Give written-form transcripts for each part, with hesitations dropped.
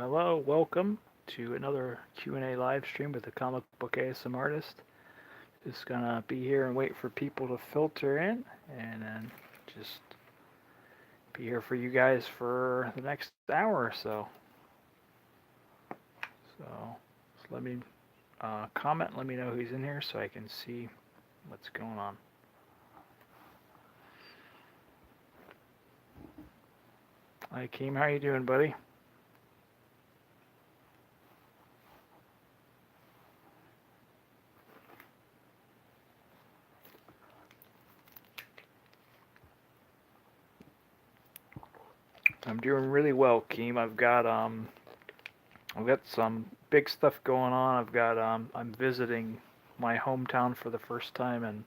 Hello, welcome to another Q&A live stream with the comic book ASM artist. Just gonna be here and wait for people to filter in, and then just be here for you guys for the next hour or so. So, let me comment, let me know who's in here so I can see what's going on. Hi, Keem, how you doing, buddy? I'm doing really well, Keem. I've got some big stuff going on. I'm visiting my hometown for the first time in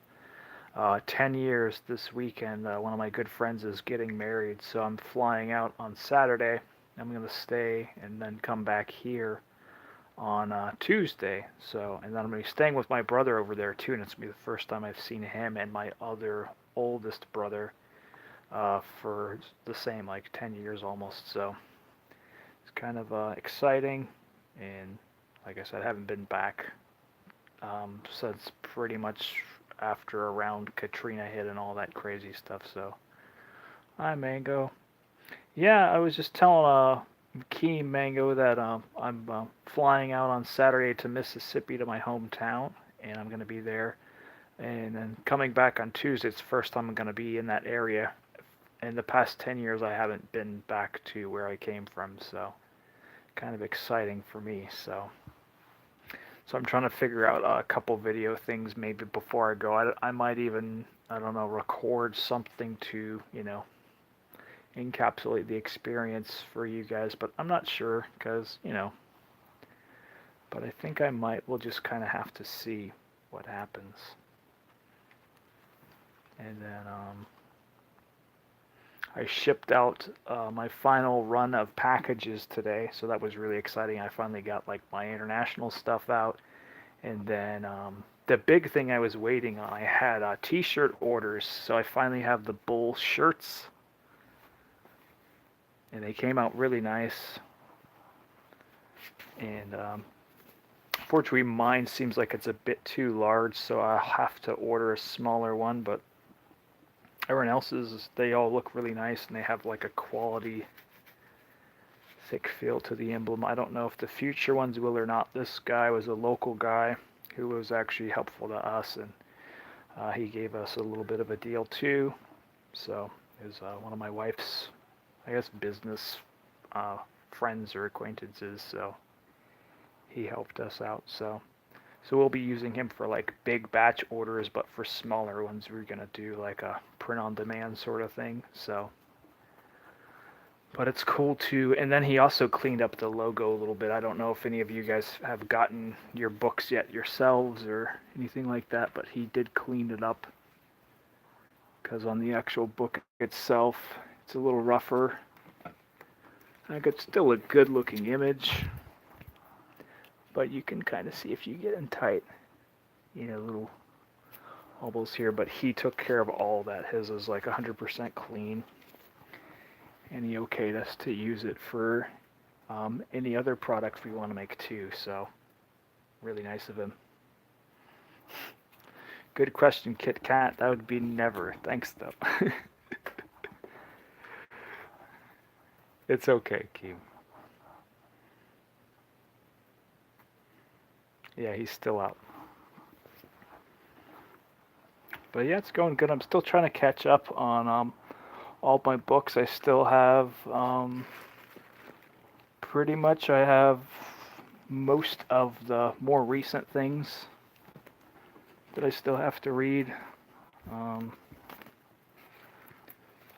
10 years this weekend. One of my good friends is getting married, so I'm flying out on Saturday. I'm going to stay and then come back here on Tuesday. So, and then I'm going to be staying with my brother over there too, and it's going to be the first time I've seen him and my other oldest brother for the same, like 10 years almost. So it's kind of exciting, and like I said, I haven't been back since pretty much after around Katrina hit and all that crazy stuff. So, hi Mango. Yeah, I was just telling Key Mango that I'm flying out on Saturday to Mississippi to my hometown, and I'm gonna be there. And then coming back on Tuesday, it's the first time I'm gonna be in that area. In the past 10 years, I haven't been back to where I came from, so kind of exciting for me. So I'm trying to figure out a couple video things maybe before I go. I might even, I don't know, record something to, encapsulate the experience for you guys, but I'm not sure because, but I think I might. We'll just kind of have to see what happens. And then I shipped out my final run of packages today, so that was really exciting. I finally got like my international stuff out, and then the big thing I was waiting on, I had t-shirt orders, so I finally have the Bull shirts, and they came out really nice. And fortunately, mine seems like it's a bit too large, so I'll have to order a smaller one, but everyone else's, they all look really nice, and they have like a quality thick feel to the emblem. I don't know if the future ones will or not. This guy was a local guy who was actually helpful to us, and he gave us a little bit of a deal too. So it was one of my wife's, I guess, business friends or acquaintances, so he helped us out. So we'll be using him for like big batch orders, but for smaller ones, we're gonna do like a print on demand sort of thing. So, but it's cool too. And then he also cleaned up the logo a little bit. I don't know if any of you guys have gotten your books yet yourselves or anything like that, but he did clean it up because on the actual book itself, it's a little rougher. I think it's still a good looking image, but you can kind of see if you get in tight, little bubbles here. But he took care of all that. His is like 100% clean, and he okayed us to use it for any other product we want to make too. So really nice of him. Good question, Kit Kat. That would be never. Thanks though. It's okay, Keem. Yeah, he's still out. But yeah, it's going good. I'm still trying to catch up on all my books. I still have pretty much. I have most of the more recent things that I still have to read. Um,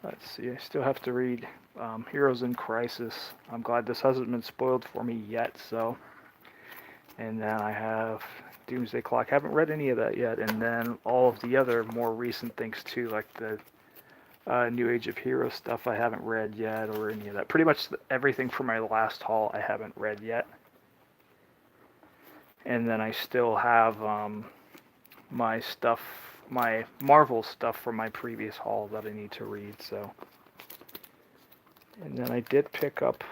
let's see. I still have to read Heroes in Crisis. I'm glad this hasn't been spoiled for me yet. So, and then I have Doomsday Clock. I haven't read any of that yet. And then all of the other more recent things too, like the New Age of Heroes stuff I haven't read yet, or any of that. Pretty much everything from my last haul I haven't read yet. And then I still have my stuff, my Marvel stuff from my previous haul that I need to read. So, and then I did pick up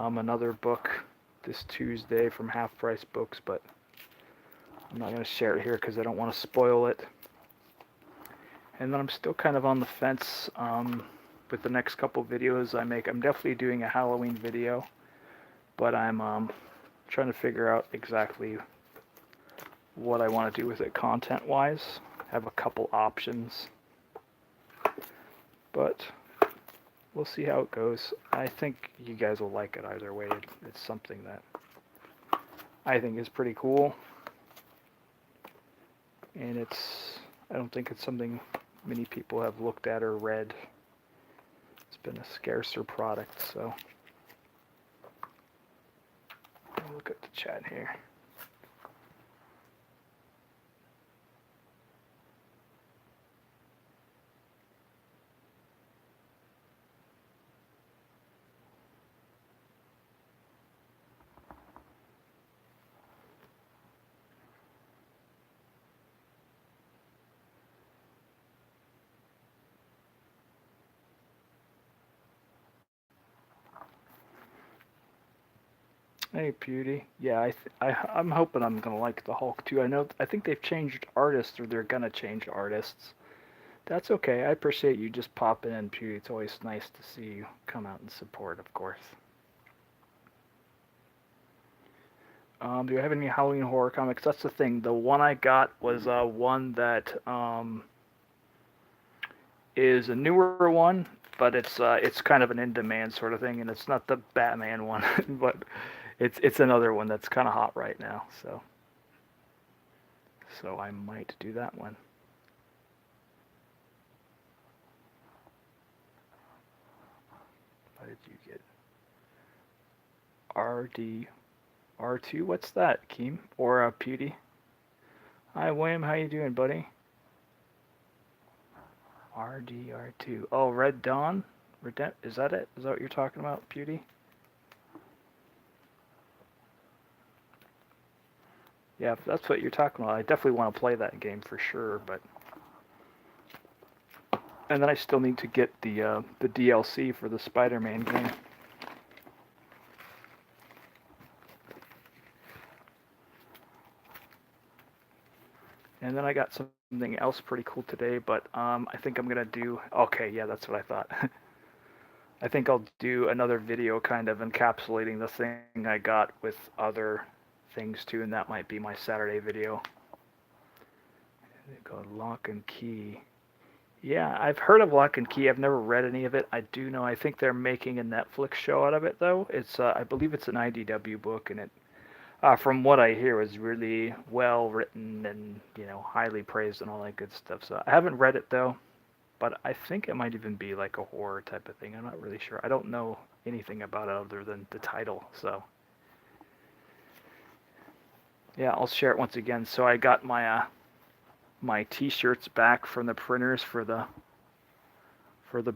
another book this Tuesday from Half Price Books, but I'm not going to share it here because I don't want to spoil it. And then I'm still kind of on the fence with the next couple videos I make. I'm definitely doing a Halloween video, but I'm trying to figure out exactly what I want to do with it content-wise. I have a couple options, but we'll see how it goes. I think you guys will like it either way. It's something that I think is pretty cool, and I don't think it's something many people have looked at or read. It's been a scarcer product, so let me look at the chat here. Hey, Beauty. Yeah, I'm hoping I'm gonna like the Hulk too. I think they've changed artists, or they're gonna change artists. That's okay. I appreciate you just popping in, Beauty. It's always nice to see you come out and support, of course. Do I have any Halloween horror comics? That's the thing. The one I got was one that is a newer one, but it's kind of an in-demand sort of thing, and it's not the Batman one, but it's another one that's kind of hot right now. So I might do that one. What did you get? RD R2. What's that, Keem or Pewdie? Hi, William. How you doing, buddy? RDR2. Oh, Red Dawn? Is that it? Is that what you're talking about, Beauty? Yeah, if that's what you're talking about, I definitely want to play that game for sure, but... And then I still need to get the DLC for the Spider-Man game. And then I got something else pretty cool today, but I think I'm going to do... Okay, yeah, that's what I thought. I think I'll do another video kind of encapsulating the thing I got with other things too, and that might be my Saturday video. They go Lock and Key. Yeah, I've heard of Lock and Key. I've never read any of it. I do know. I think they're making a Netflix show out of it, though. It's I believe it's an IDW book, and it, from what I hear, is really well written and highly praised and all that good stuff. So I haven't read it though, but I think it might even be like a horror type of thing. I'm not really sure. I don't know anything about it other than the title. So yeah, I'll share it once again. So I got my t-shirts back from the printers for the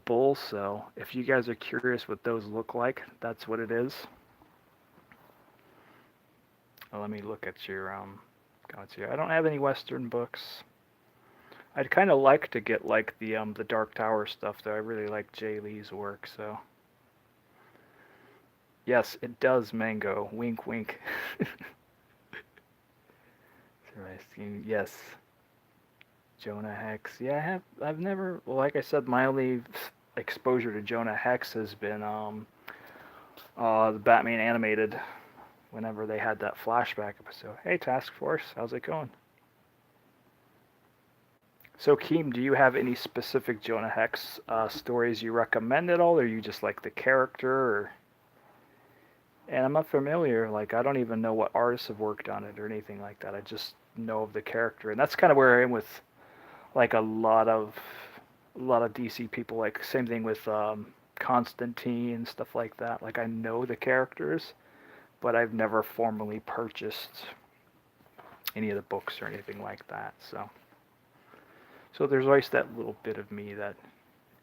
Bulls, so if you guys are curious what those look like, that's what it is. Well, let me look at your comments here. I don't have any Western books. I'd kind of like to get like the Dark Tower stuff, though. I really like Jay Lee's work, so yes, it does, Mango. Wink, wink. Yes. Jonah Hex. Yeah, I've never, well, like I said, my only exposure to Jonah Hex has been the Batman animated, whenever they had that flashback episode. Hey, Task Force, how's it going? So, Keem, do you have any specific Jonah Hex stories you recommend at all, or you just like the character? Or... And I'm not familiar, like, I don't even know what artists have worked on it or anything like that. I just know of the character, and that's kind of where I am with like a lot of DC people. Like same thing with Constantine and stuff like that. Like I know the characters, but I've never formally purchased any of the books or anything like that. So there's always that little bit of me that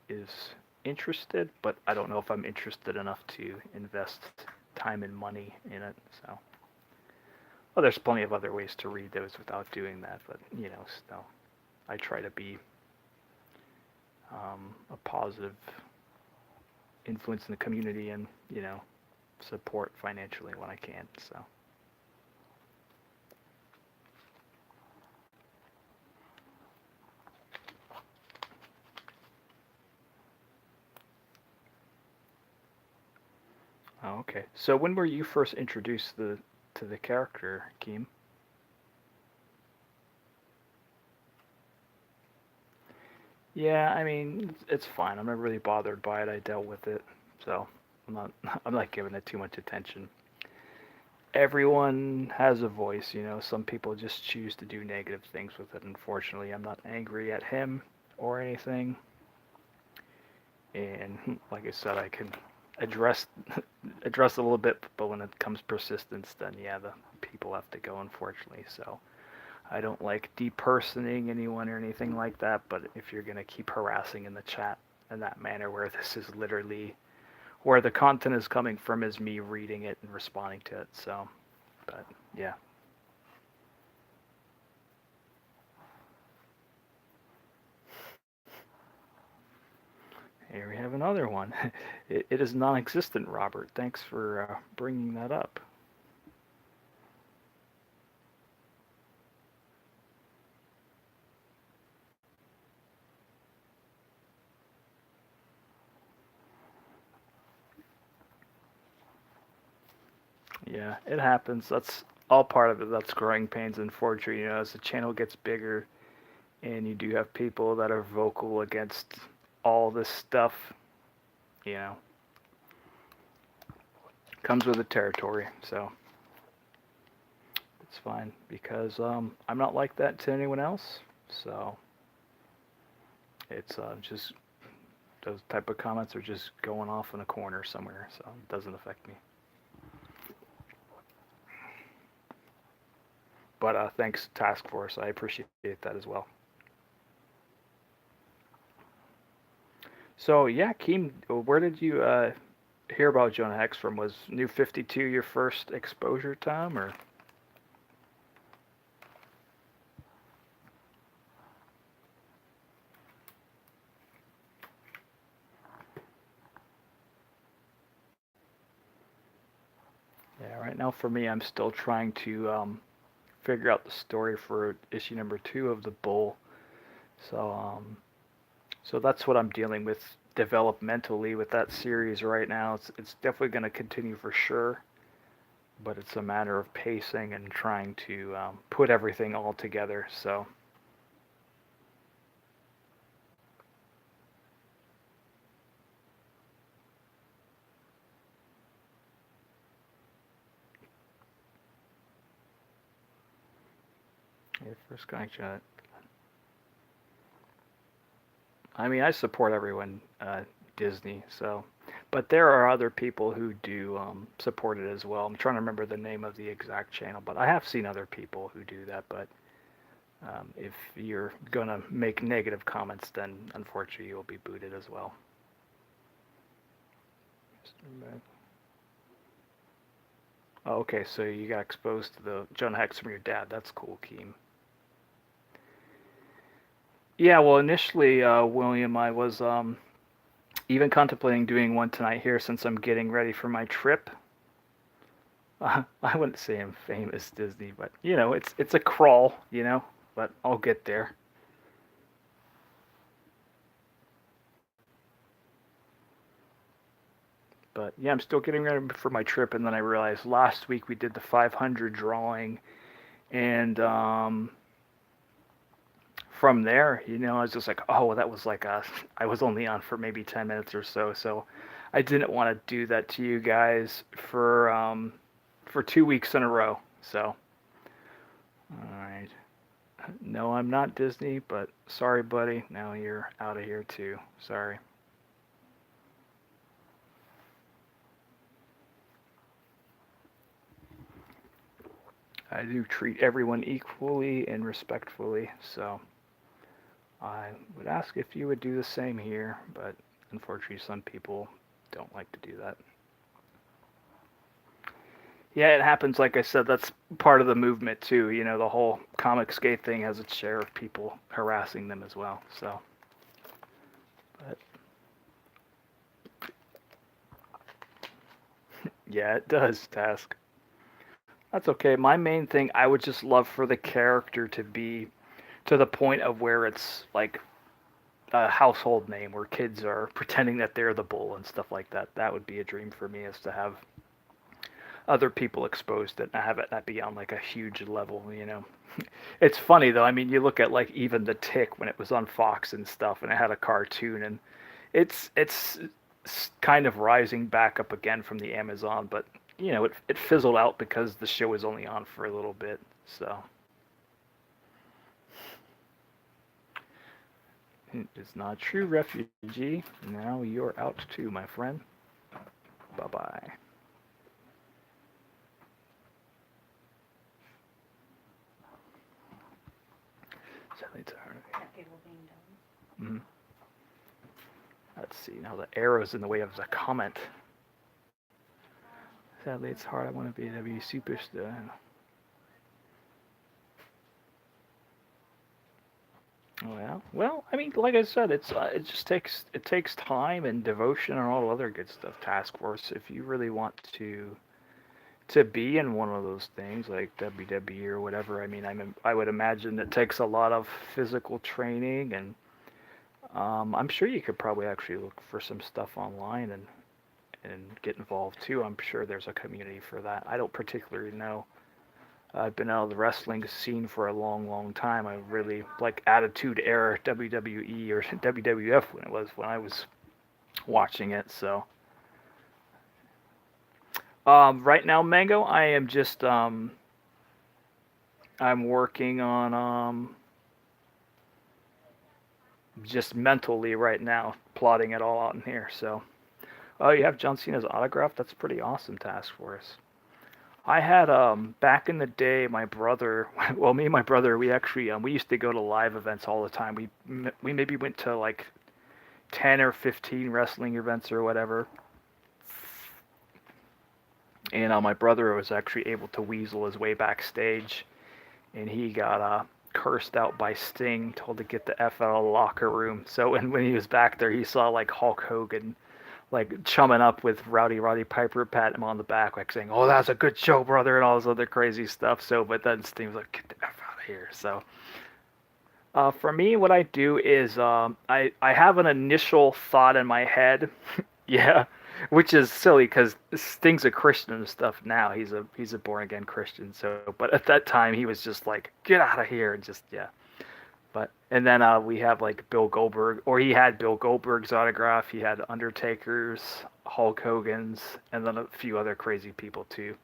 is interested, but I don't know if I'm interested enough to invest time and money in it. So, well, there's plenty of other ways to read those without doing that, but still. I try to be a positive influence in the community and, support financially when I can. So. Oh, okay. So when were you first introduced to the character, Keem? Yeah, I mean, it's fine. I'm not really bothered by it. I dealt with it, so I'm not I'm not giving it too much attention. Everyone has a voice, you know. Some people just choose to do negative things with it. Unfortunately, I'm not angry at him or anything. And like I said, I can address address it a little bit, but when it comes persistence, then yeah, the people have to go, unfortunately. So I don't like depersoning anyone or anything like that, but if you're going to keep harassing in the chat in that manner where this is literally where the content is coming from is me reading it and responding to it. So, but yeah. Here we have another one. It is non-existent, Robert. Thanks for bringing that up. Yeah, it happens. That's all part of it. That's growing pains and fortune. You know, as the channel gets bigger, and you do have people that are vocal against all this stuff, you know, comes with the territory. So it's fine because I'm not like that to anyone else. So it's just those type of comments are just going off in a corner somewhere. So it doesn't affect me. But thanks, Task Force. I appreciate that as well. So yeah, Keem, where did you hear about Jonah Hex from? Was New 52 your first exposure time, or? Yeah, right now for me, I'm still trying to figure out the story for issue number 2 of the Bull. So so that's what I'm dealing with developmentally with that series right now. It's definitely going to continue for sure, but it's a matter of pacing and trying to put everything all together. So yeah, first connection. I mean, I support everyone, Disney. So, but there are other people who do support it as well. I'm trying to remember the name of the exact channel, but I have seen other people who do that. But if you're gonna make negative comments, then unfortunately you'll be booted as well. Oh, okay, so you got exposed to the Jonah Hex from your dad. That's cool, Keem. Yeah, well, initially, William, I was even contemplating doing one tonight here since I'm getting ready for my trip. I wouldn't say I'm famous Disney, but you know, it's a crawl, you know, but I'll get there. But yeah, I'm still getting ready for my trip, and then I realized last week we did the 500 drawing, and from there, you know, I was just like, oh, well, that was like I was only on for maybe 10 minutes or so, so I didn't want to do that to you guys for 2 weeks in a row. So, all right. No, I'm not Disney, but sorry, buddy. Now you're out of here too. Sorry. I do treat everyone equally and respectfully, so I would ask if you would do the same here, but unfortunately, some people don't like to do that. Yeah, it happens. Like I said, that's part of the movement too. You know, the whole comic skate thing has its share of people harassing them as well. So, but Yeah, it does, Task. That's okay. My main thing, I would just love for the character to be to the point of where it's like a household name where kids are pretending that they're the bull and stuff like that. That would be a dream for me is to have other people exposed and have it not be on like a huge level. It's funny though. I mean, you look at like even the Tick when it was on Fox and stuff, and it had a cartoon, and it's kind of rising back up again from the Amazon, but it fizzled out because the show was only on for a little bit. So it's not true, refugee. Now you're out too, my friend. Bye bye. Sadly, it's hard. Mm-hmm. Let's see. Now the arrow's in the way of the comment. Sadly, it's hard. I want to be a W superstar. Well, I mean, like I said, it takes time and devotion and all other good stuff. Task Force, if you really want to be in one of those things like WWE or whatever, I mean, I would imagine it takes a lot of physical training, and I'm sure you could probably actually look for some stuff online and get involved too. I'm sure there's a community for that. I don't particularly know. I've been out of the wrestling scene for a long, long time. I really like Attitude Era WWE or WWF when I was watching it. So right now, Mango, I am just I'm working on just mentally right now, plotting it all out in here. So oh, you have John Cena's autograph? That's a pretty awesome. Task Force. I had back in the day, my brother. Well, me and my brother, we actually we used to go to live events all the time. We maybe went to like 10 or 15 wrestling events or whatever. And my brother was actually able to weasel his way backstage, and he got cursed out by Sting, told to get the F out of the locker room. So when he was back there, he saw like Hulk Hogan like chumming up with Roddy Piper, patting him on the back, like saying, "Oh, that's a good show, brother," and all this other crazy stuff. So, but then Sting was like, "Get the F out of here." So, for me, what I do is I have an initial thought in my head, yeah, which is silly because Sting's a Christian and stuff now. He's a born again Christian. So, but at that time, he was just like, "Get out of here," and just yeah. But and then we have like Bill Goldberg, or he had Bill Goldberg's autograph. He had Undertaker's, Hulk Hogan's, and then a few other crazy people too.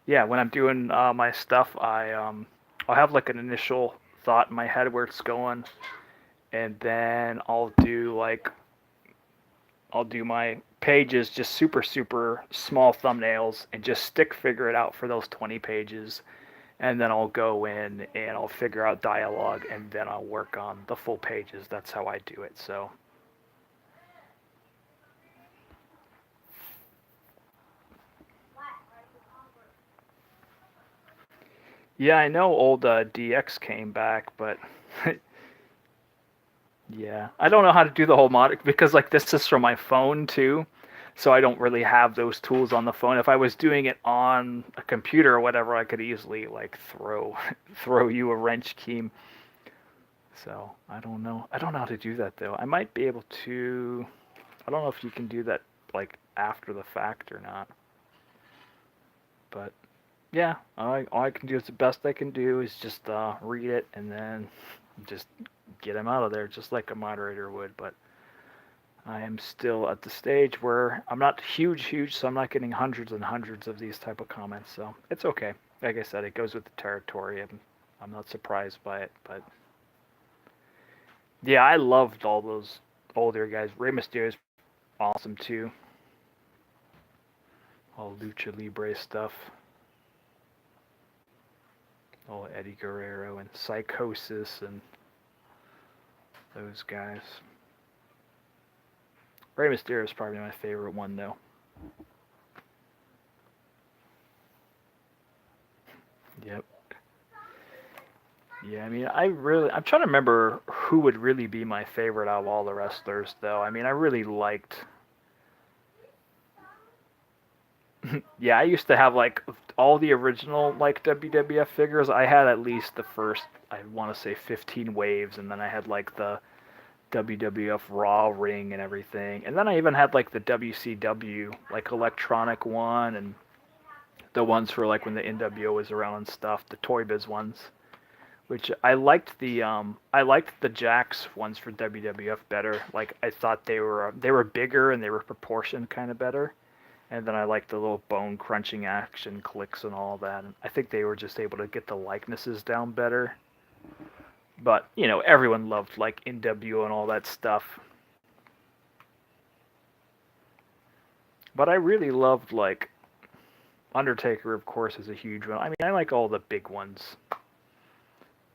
Yeah, when I'm doing my stuff, I'll have like an initial thought in my head where it's going, and then I'll do my pages just super small thumbnails and just stick figure it out for those 20 pages, and then I'll go in and I'll figure out dialogue, and then I'll work on the full pages. That's how I do it. So yeah, I know old DX came back, but yeah, I don't know how to do the whole mod because like this is from my phone too, so I don't really have those tools on the phone. If I was doing it on a computer or whatever, I could easily like throw throw you a wrench key. So I don't know. I don't know how to do that though. I might be able to. I don't know if you can do that like after the fact or not. But yeah, all I can do is the best I can do is just read it and then just get him out of there, just like a moderator would. But I am still at the stage where I'm not huge, so I'm not getting hundreds and hundreds of these type of comments. So it's okay. Like I said, it goes with the territory, and I'm not surprised by it. But yeah, I loved all those older guys. Rey Mysterio's awesome too. All Lucha Libre stuff. All Eddie Guerrero and Psychosis and those guys. Rey Mysterio is probably my favorite one though. Yep. Yeah, I mean, I'm trying to remember who would really be my favorite out of all the wrestlers, though. I mean, I really liked. Yeah, I used to have like all the original like WWF figures. I had at least the first, I want to say 15 waves, and then I had like the WWF Raw ring and everything. And then I even had like the WCW like electronic one and the ones for like when the NWO was around and stuff, the Toy Biz ones. Which I liked the Jax ones for WWF better. Like I thought they were bigger and they were proportioned kind of better. And then I liked the little bone crunching action clicks and all that. And I think they were just able to get the likenesses down better. But everyone loved like NWO and all that stuff. But I really loved like Undertaker, of course, is a huge one. I mean, I like all the big ones.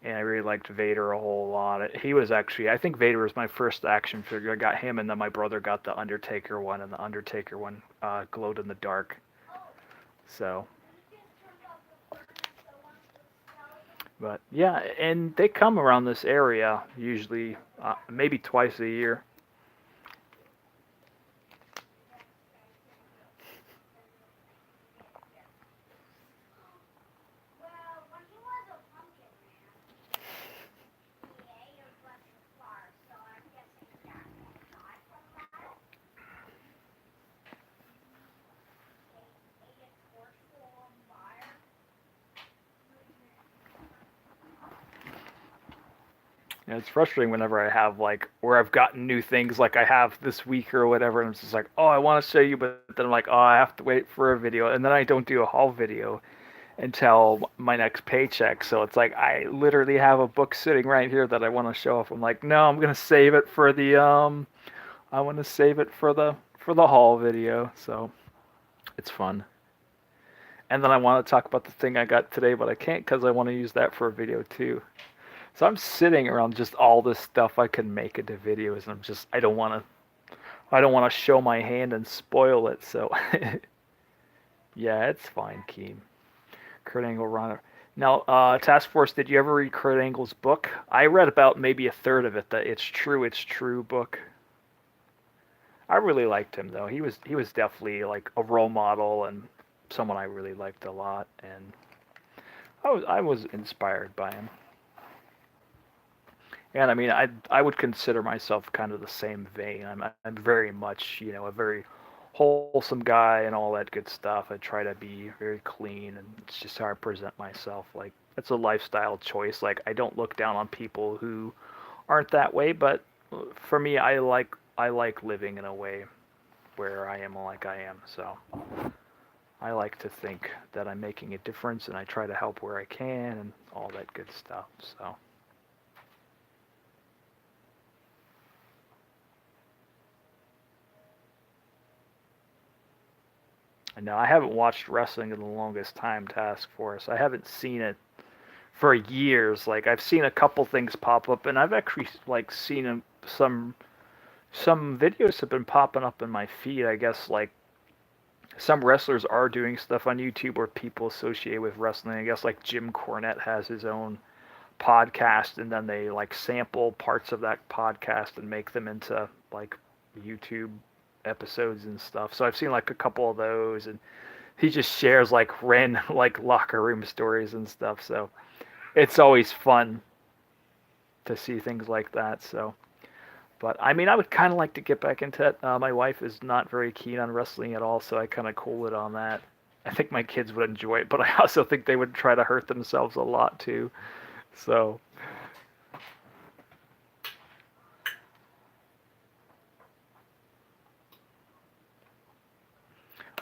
And I really liked Vader a whole lot. He was actually, I think Vader was my first action figure. I got him, and then my brother got the Undertaker one, and the Undertaker one glowed in the dark. So, but yeah, and they come around this area usually, maybe twice a year. And it's frustrating whenever I have like where I've gotten new things like I have this week or whatever, and it's just like, oh, I want to show you, but then I'm like, oh, I have to wait for a video, and then I don't do a haul video until my next paycheck. So it's like I literally have a book sitting right here that I want to show off. I'm like, no, I'm gonna save it for the I want to save it for the haul video. So it's fun. And then I want to talk about the thing I got today, but I can't because I want to use that for a video too. So I'm sitting around just all this stuff I can make into videos, and I don't want to show my hand and spoil it. So yeah, it's fine, Keen. Kurt Angle runner. Now, Task Force, did you ever read Kurt Angle's book? I read about maybe a third of it. The It's True book. I really liked him though. He was definitely like a role model and someone I really liked a lot, and I was inspired by him. And I mean, I would consider myself kind of the same vein. I'm very much a very wholesome guy and all that good stuff. I try to be very clean, and it's just how I present myself. Like it's a lifestyle choice. Like I don't look down on people who aren't that way, but for me, I like living in a way where I am like I am. So I like to think that I'm making a difference, and I try to help where I can, and all that good stuff. So. No, I haven't watched wrestling in the longest time, Task Force. I haven't seen it for years. Like I've seen a couple things pop up, and I've actually like seen some videos have been popping up in my feed. I guess like some wrestlers are doing stuff on YouTube or people associated with wrestling. I guess like Jim Cornette has his own podcast, and then they like sample parts of that podcast and make them into like YouTube episodes and stuff. So I've seen like a couple of those, and he just shares like random like locker room stories and stuff. So it's always fun to see things like that. So, but I mean, I would kind of like to get back into it. My wife is not very keen on wrestling at all, so I kind of cool it on that. I think my kids would enjoy it, but I also think they would try to hurt themselves a lot too. So,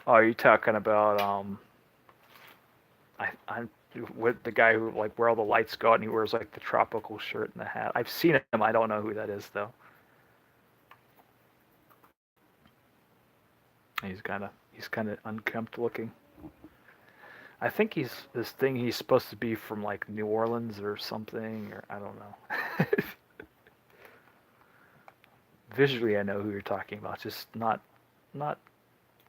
are you talking about I'm with the guy who like where all the lights go out and he wears like the tropical shirt and the hat. I've seen him. I don't know who that is though. He's kind of unkempt looking. I think he's this thing. He's supposed to be from like New Orleans or something, or I don't know. Visually, I know who you're talking about. Just not.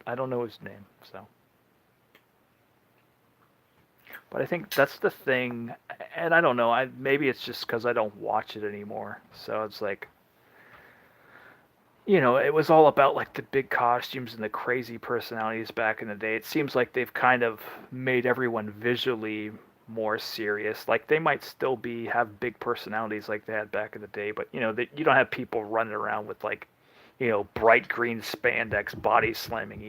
I don't know his name. So, but I think that's the thing. and I don't know. I maybe it's just because I don't watch it anymore. So it's like, it was all about like the big costumes and the crazy personalities back in the day. It seems like they've kind of made everyone visually more serious. Like they might still be have big personalities like they had back in the day, but you don't have people running around with like, bright green spandex body slamming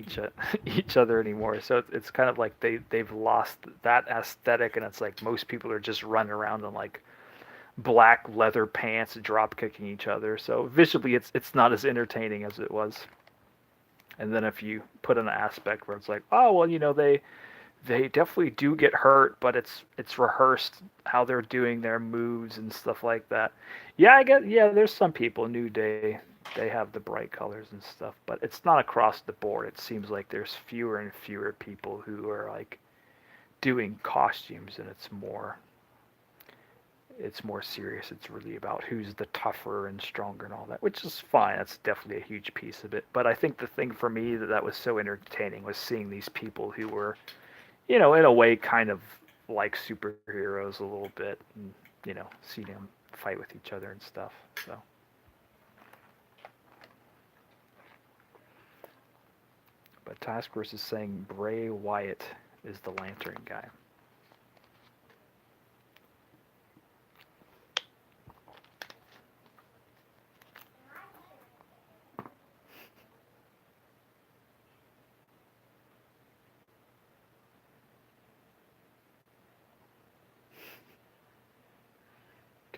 each other anymore. So it's kind of like they've lost that aesthetic, and it's like most people are just running around in like black leather pants drop kicking each other. So visually it's not as entertaining as it was. And then if you put an aspect where it's like, oh well, they definitely do get hurt, but it's rehearsed how they're doing their moves and stuff like that. Yeah, I get yeah, there's some people New Day they have the bright colors and stuff, but it's not across the board. It seems like there's fewer and fewer people who are like doing costumes, and it's more serious. It's really about who's the tougher and stronger and all that, which is fine. That's definitely a huge piece of it. But I think the thing for me that was so entertaining was seeing these people who were, in a way, kind of like superheroes a little bit, and seeing them fight with each other and stuff. So, but Task Force is saying Bray Wyatt is the Lantern guy.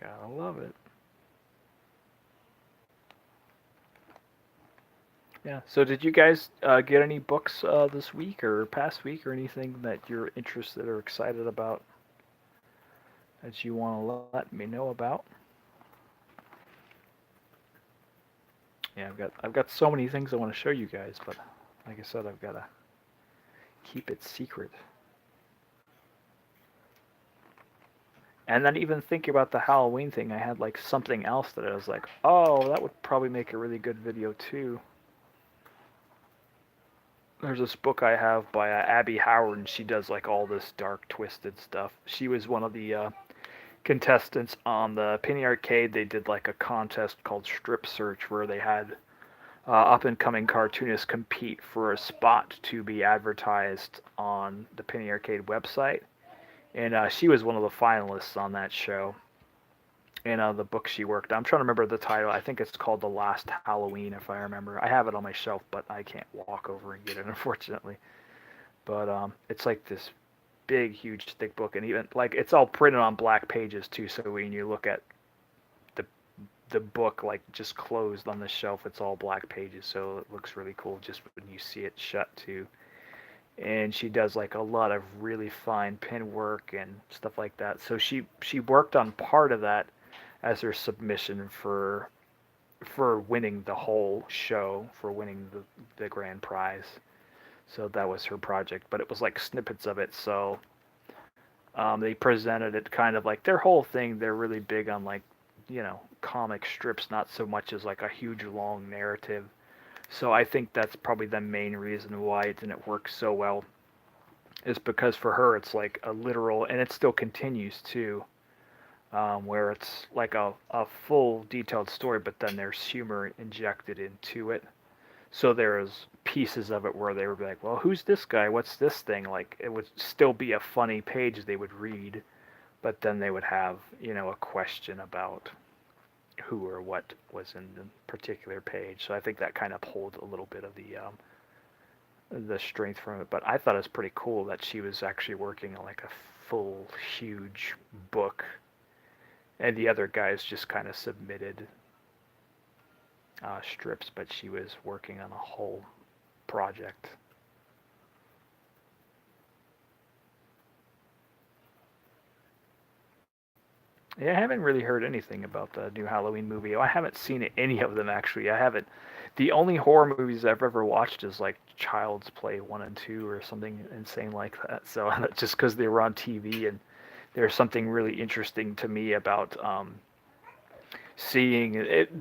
Gotta love it. Yeah. So, did you guys get any books this week or past week or anything that you're interested or excited about that you want to let me know about? Yeah, I've got so many things I want to show you guys, but like I said, I've got to keep it secret. And then even thinking about the Halloween thing, I had like something else that I was like, oh, that would probably make a really good video too. There's this book I have by Abby Howard, and she does like all this dark, twisted stuff. She was one of the contestants on the Penny Arcade. They did like a contest called Strip Search where they had up and coming cartoonists compete for a spot to be advertised on the Penny Arcade website. And she was one of the finalists on that show. And the book she worked on, I'm trying to remember the title. I think it's called The Last Halloween, if I remember. I have it on my shelf, but I can't walk over and get it, unfortunately. But it's like this big, huge, thick book, and even like it's all printed on black pages too. So when you look at the the book, like just closed on the shelf, it's all black pages, so it looks really cool just when you see it shut too. And she does like a lot of really fine pen work and stuff like that. So she worked on part of that as her submission for winning the whole show, for winning the grand prize. So that was her project, but it was like snippets of it. So they presented it kind of like their whole thing. They're really big on like comic strips, not so much as like a huge long narrative. So I think that's probably the main reason why it didn't work so well. Is because for her it's like a literal, and it still continues to, where it's like a full detailed story, but then there's humor injected into it. So there's pieces of it where they would be like, well, who's this guy? What's this thing? Like it would still be a funny page they would read, but then they would have, a question about who or what was in the particular page. So I think that kind of pulled a little bit of the strength from it. But I thought it was pretty cool that she was actually working on like a full, huge book, and the other guys just kind of submitted strips, but she was working on a whole project. Yeah, I haven't really heard anything about the new Halloween movie. I haven't seen any of them actually. I haven't. The only horror movies I've ever watched is like Child's Play 1 and 2 or something insane like that. So just because they were on TV, and there's something really interesting to me about seeing it.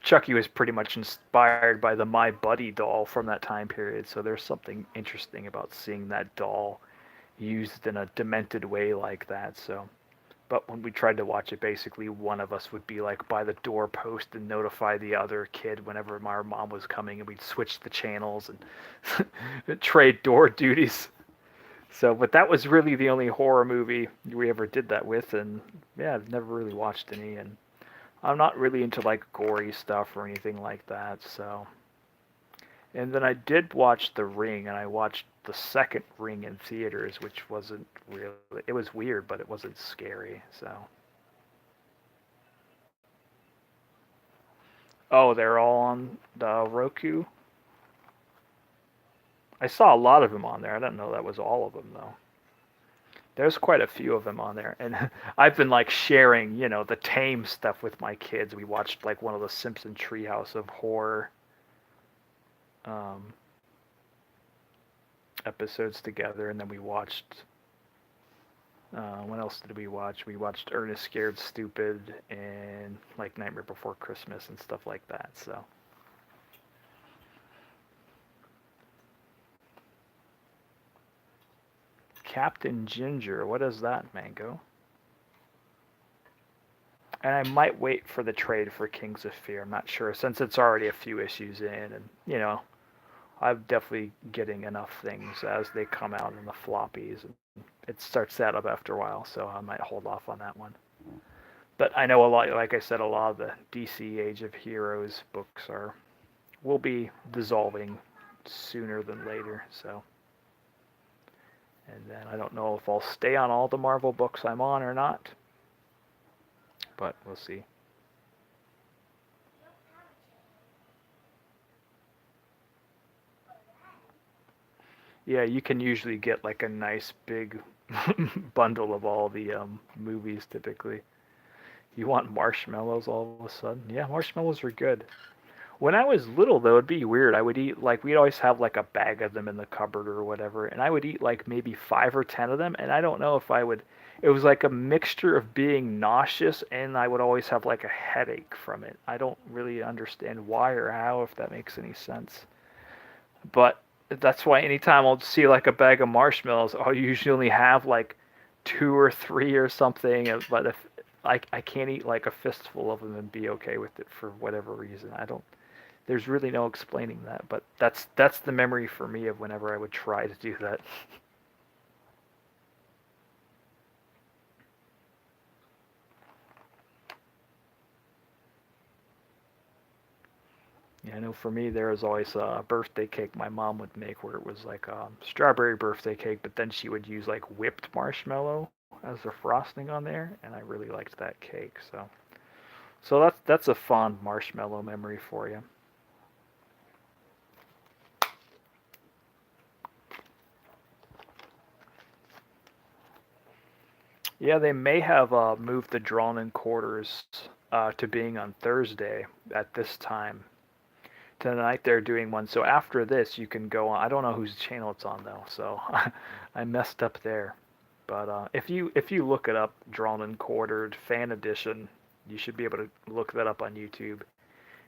Chucky was pretty much inspired by the My Buddy doll from that time period. So there's something interesting about seeing that doll used in a demented way like that. So But when we tried to watch it, basically one of us would be like by the doorpost and notify the other kid whenever our mom was coming, and we'd switch the channels and trade door duties. So, but that was really the only horror movie we ever did that with, and yeah, I've never really watched any, and I'm not really into like gory stuff or anything like that, so. And then I did watch The Ring, and I watched the second Ring in theaters, which wasn't really, it was weird, but it wasn't scary, so. Oh, they're all on the Roku? I saw a lot of them on there. I didn't know that was all of them, though. There's quite a few of them on there, and I've been like sharing, the tame stuff with my kids. We watched like one of the Simpson Treehouse of Horror um, episodes together, and then we watched. What else did we watch? We watched Ernest Scared Stupid and like Nightmare Before Christmas and stuff like that. So Captain Ginger, what is that, Mango? And I might wait for the trade for Kings of Fear. I'm not sure since it's already a few issues in, and I'm definitely getting enough things as they come out in the floppies, and it starts that up after a while. So I might hold off on that one. But I know a lot, like I said, a lot of the DC Age of Heroes books will be dissolving sooner than later. So, and then I don't know if I'll stay on all the Marvel books I'm on or not, but we'll see. Yeah, you can usually get like a nice big bundle of all the movies typically. You want marshmallows all of a sudden? Yeah, marshmallows are good. When I was little, though, it'd be weird. I would eat like we'd always have like a bag of them in the cupboard or whatever, and I would eat like maybe 5 or 10 of them, and I don't know if I would. It was like a mixture of being nauseous, and I would always have like a headache from it. I don't really understand why or how, if that makes any sense. But that's why anytime I'll see like a bag of marshmallows, I'll usually only have like 2 or 3 or something. But if I can't eat like a fistful of them and be okay with it for whatever reason, I don't. There's really no explaining that, but that's the memory for me of whenever I would try to do that. Yeah, I know for me there was always a birthday cake my mom would make where it was like strawberry birthday cake, but then she would use like whipped marshmallow as the frosting on there, and I really liked that cake. So that's a fond marshmallow memory for you. Yeah, they may have moved the drawn-in quarters to being on Thursday at this time. Tonight they're doing one. So after this, you can go on. I don't know whose channel it's on though, so I messed up there. But if you look it up, drawn and quartered fan edition, you should be able to look that up on YouTube.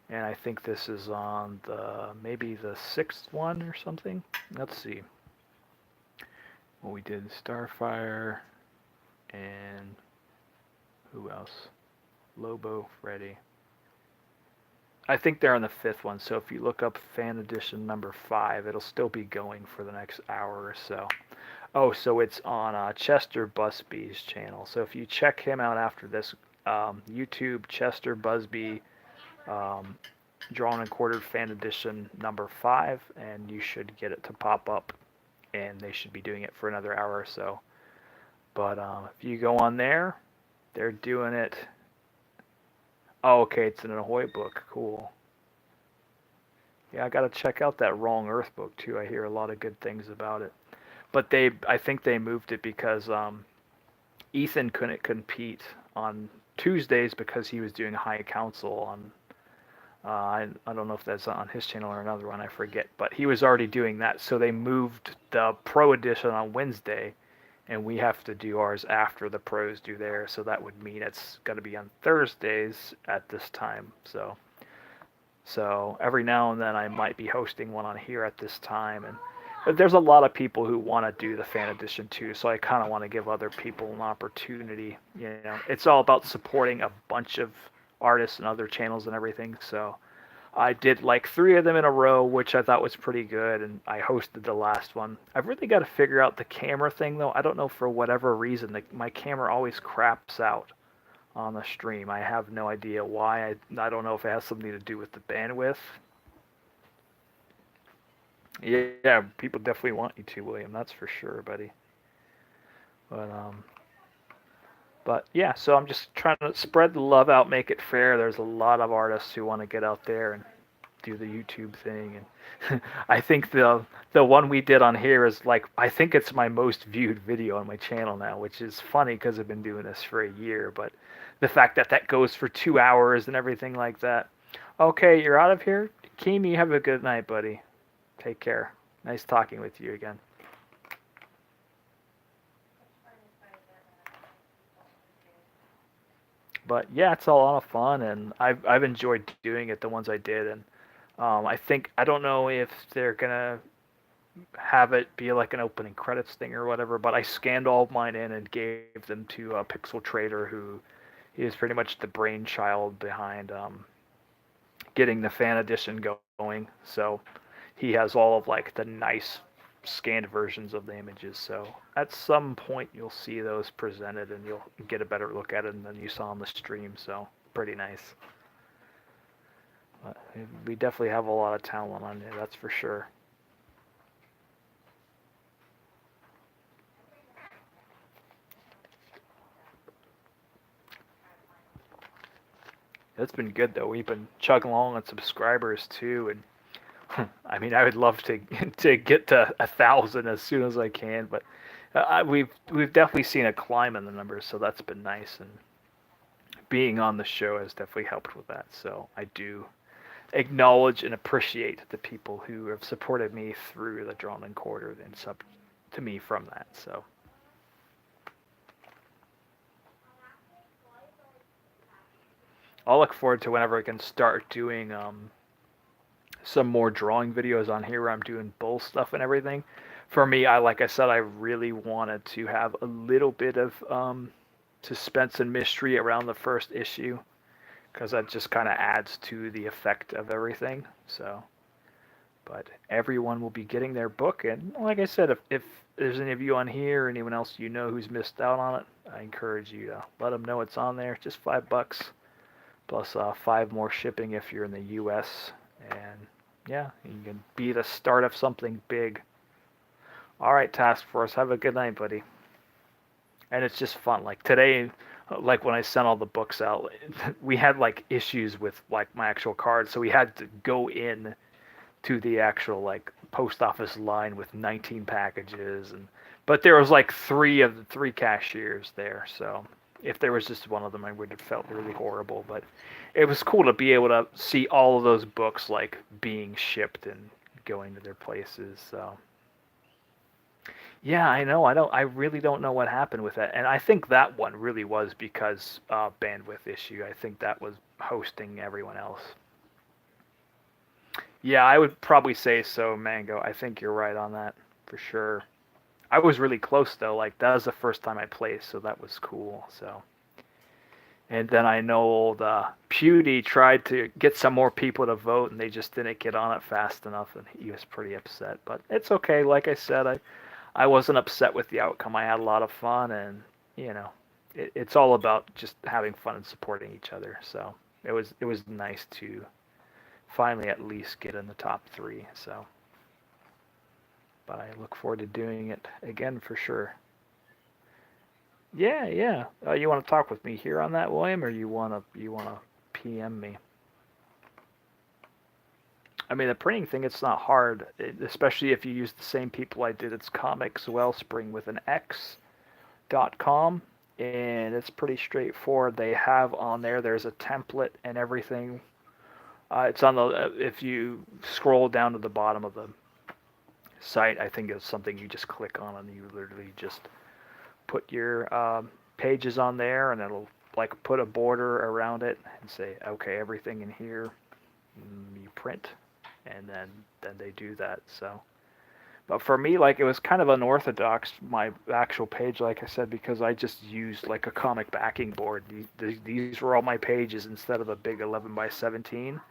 And I think this is on the maybe the sixth one or something. Let's see. Well, we did Starfire and who else? Lobo, Freddy. I think they're on the fifth one, so if you look up fan edition number 5, it'll still be going for the next hour or so. Oh, so it's on Chester Busby's channel. So if you check him out after this, YouTube Chester Busby, um, drawn and quartered fan edition number 5, and you should get it to pop up, and they should be doing it for another hour or so. But if you go on there, they're doing it. Oh, okay, it's an Ahoy book. Cool. Yeah, I gotta check out that Wrong Earth book too. I hear a lot of good things about it. But I think they moved it because Ethan couldn't compete on Tuesdays because he was doing High Council on. I don't know if that's on his channel or another one. I forget. But he was already doing that, so they moved the Pro Edition on Wednesday, and we have to do ours after the pros do theirs. So that would mean it's going to be on Thursdays at this time. So every now and then I might be hosting one on here at this time, and there's a lot of people who want to do the fan edition too, so I kind of want to give other people an opportunity. You know, it's all about supporting a bunch of artists and other channels and everything. So I did like three of them in a row, which I thought was pretty good, and I hosted the last one. I've really got to figure out the camera thing though. I don't know, for whatever reason, my camera always craps out on the stream. I have no idea why. I don't know if it has something to do with the bandwidth. Yeah, people definitely want you to, William. That's for sure, buddy. But yeah. So I'm just trying to spread the love out, make it fair. There's a lot of artists who want to get out there and do the YouTube thing, and I think the one we did on here is like, I think it's my most viewed video on my channel now, which is funny because I've been doing this for a year. But the fact that that goes for 2 hours and everything like that. Okay, you're out of here, Keem. You have a good night, buddy. Take care. Nice talking with you again. But yeah, it's a lot of fun, and I've enjoyed doing it. The ones I did, and I think, I don't know if they're gonna have it be like an opening credits thing or whatever, but I scanned all of mine in and gave them to Pixel Trader, who is pretty much the brainchild behind getting the fan edition going. So he has all of like the nice scanned versions of the images. So at some point you'll see those presented and you'll get a better look at it than you saw on the stream. So pretty nice. But we definitely have a lot of talent on there, that's for sure. It's been good though. We've been chugging along on subscribers too, and I mean, I would love to to get to 1,000 as soon as I can, but we've definitely seen a climb in the numbers, so that's been nice, and being on the show has definitely helped with that. So I do acknowledge and appreciate the people who have supported me through the Drawn and Quartered and sub to me from that. So I'll look forward to whenever I can start doing some more drawing videos on here where I'm doing bull stuff and everything. For me, like I said, I really wanted to have a little bit of suspense and mystery around the first issue, because that just kind of adds to the effect of everything. So, but everyone will be getting their book, and like I said, if there's any of you on here or anyone else you know who's missed out on it, I encourage you to let them know it's on there. Just $5 plus 5 more shipping if you're in the U.S. And yeah, you can be the start of something big. All right, Task Force, have a good night, buddy. And it's just fun. Like today, like when I sent all the books out, we had like issues with like my actual cards, so we had to go in to the actual like post office line with 19 packages, and but there was like three of the three cashiers there, so if there was just one of them, I would have felt really horrible. But it was cool to be able to see all of those books like being shipped and going to their places. So yeah, I know. I really don't know what happened with that, and I think that one really was because bandwidth issue. I think that was hosting everyone else. Yeah, I would probably say so, Mango. I think you're right on that for sure. I was really close though. Like that was the first time I played, so that was cool. So, and then I know the Pewdie tried to get some more people to vote, and they just didn't get on it fast enough, and he was pretty upset. But it's okay. Like I said, I wasn't upset with the outcome. I had a lot of fun, and you know, it's all about just having fun and supporting each other. So it was nice to finally at least get in the top 3. So, but I look forward to doing it again for sure. Yeah, yeah. You want to talk with me here on that, William, or you wanna PM me? I mean, the printing thing, it's not hard, especially if you use the same people I did. It's Comics Wellspring with an X.com, and it's pretty straightforward. They have on there, there's a template and everything. It's on the, if you scroll down to the bottom of the site, I think it's something you just click on, and you literally just put your pages on there, and it'll like put a border around it and say, okay, everything in here, you print, and then they do that. So, But for me, like, it was kind of unorthodox, my actual page, like I said, because I just used like a comic backing board. These were all my pages instead of a big 11 by 17.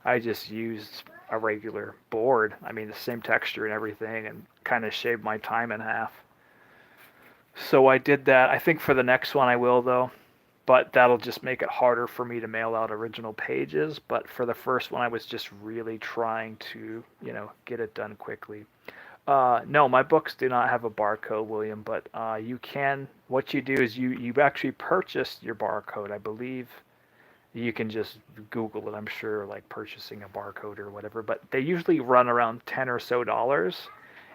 I just used a regular board. I mean, the same texture and everything, and kind of shaved my time in half. So I did that. I think for the next one I will, though, but that'll just make it harder for me to mail out original pages. But for the first one, I was just really trying to, get it done quickly. No, my books do not have a barcode, William, but you can. What you do is you actually purchased your barcode. I believe you can just Google it. I'm sure, like purchasing a barcode or whatever. But they usually run around $10 or so,